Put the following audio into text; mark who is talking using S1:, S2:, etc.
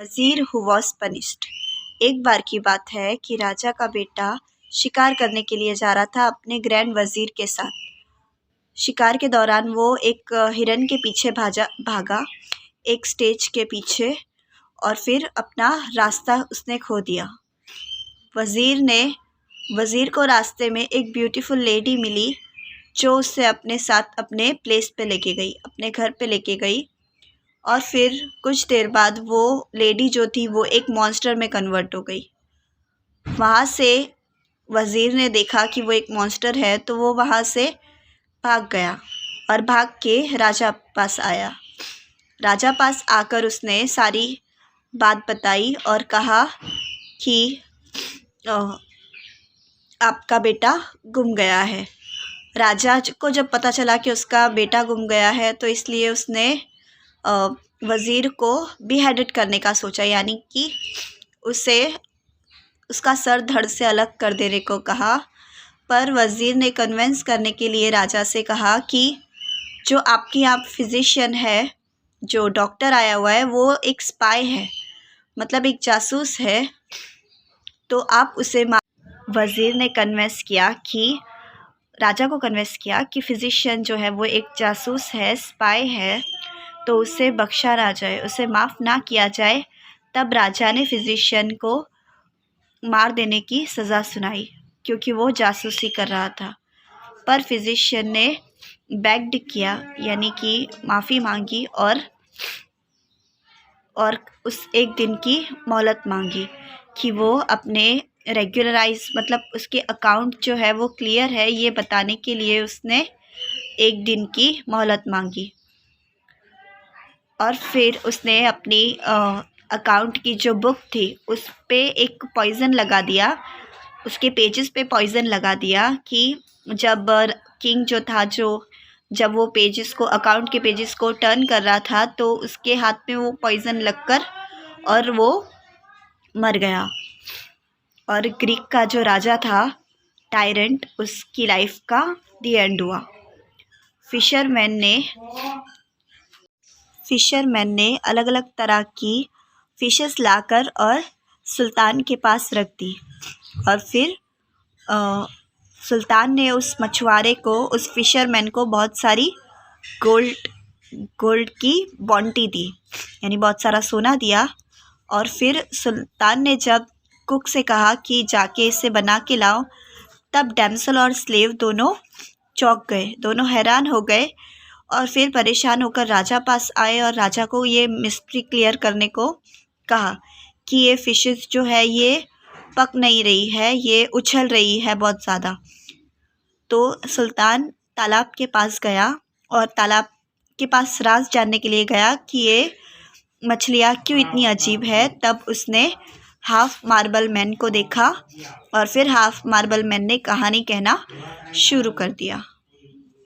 S1: वज़ीर who was punished. एक बार की बात है कि राजा का बेटा शिकार करने के लिए जा रहा था अपने ग्रैंड वज़ीर के साथ। शिकार के दौरान वो एक हिरन के पीछे भागा एक स्टेज के पीछे, और फिर अपना रास्ता उसने खो दिया। वज़ीर को रास्ते में एक ब्यूटीफुल लेडी मिली जो उससे अपने साथ अपने प्लेस पे लेके गई, अपने घर पे लेके गई। और फिर कुछ देर बाद वो लेडी जो थी वो एक मॉन्स्टर में कन्वर्ट हो गई। वहाँ से वज़ीर ने देखा कि वो एक मॉन्स्टर है, तो वो वहाँ से भाग गया और भाग के राजा पास आया। राजा पास आकर उसने सारी बात बताई और कहा कि आपका बेटा गुम गया है। राजा को जब पता चला कि उसका बेटा गुम गया है, तो इसलिए उसने वज़ीर को बीहेडेड करने का सोचा, यानी कि उसका सर धड़ से अलग कर देने को कहा। पर वज़ीर ने कन्विंस करने के लिए राजा से कहा कि जो आपके यहाँ फिजिशियन है, जो डॉक्टर आया हुआ है, वो एक स्पाई है, मतलब एक जासूस है, तो आप उसे वज़ीर ने राजा को कन्विंस किया कि फिजिशियन जो है वो एक जासूस है, स्पाई है, तो उसे बख्शा ना जाए, उसे माफ़ ना किया जाए। तब राजा ने फिजिशियन को मार देने की सज़ा सुनाई क्योंकि वो जासूसी कर रहा था। पर फिजिशियन ने बेग्ड किया, यानी कि माफ़ी मांगी और उस एक दिन की मोहलत मांगी कि वो अपने मतलब उसके अकाउंट जो है वो क्लियर है, ये बताने के लिए उसने एक दिन की मोहलत मांगी। और फिर उसने अपनी अकाउंट की जो बुक थी उस पे एक पॉइज़न लगा दिया, उसके पेजेस पे पॉइज़न लगा दिया कि जब किंग जो था, जब वो अकाउंट के पेजेस को टर्न कर रहा था, तो उसके हाथ में वो पॉइज़न लगकर और वो मर गया। और ग्रीक का जो राजा था, टायरेंट, उसकी लाइफ का द एंड हुआ। फिशरमैन ने अलग अलग तरह की फिशेस लाकर और सुल्तान के पास रख दी, और फिर सुल्तान ने उस मछुआरे को, उस फिशरमैन को बहुत सारी गोल्ड की बॉन्टी दी, यानी बहुत सारा सोना दिया। और फिर सुल्तान ने जब कुक से कहा कि जाके इसे बना के लाओ, तब डैमसल और स्लेव दोनों चौंक गए, दोनों हैरान हो गए और फिर परेशान होकर राजा पास आए और राजा को ये मिस्ट्री क्लियर करने को कहा कि ये फिशेस जो है ये पक नहीं रही है, ये उछल रही है बहुत ज़्यादा। तो सुल्तान तालाब के पास गया और तालाब के पास राज जानने के लिए गया कि ये मछलियाँ क्यों इतनी अजीब है। तब उसने हाफ मार्बल मैन को देखा और फिर हाफ मार्बल मैन ने कहानी कहना शुरू कर दिया।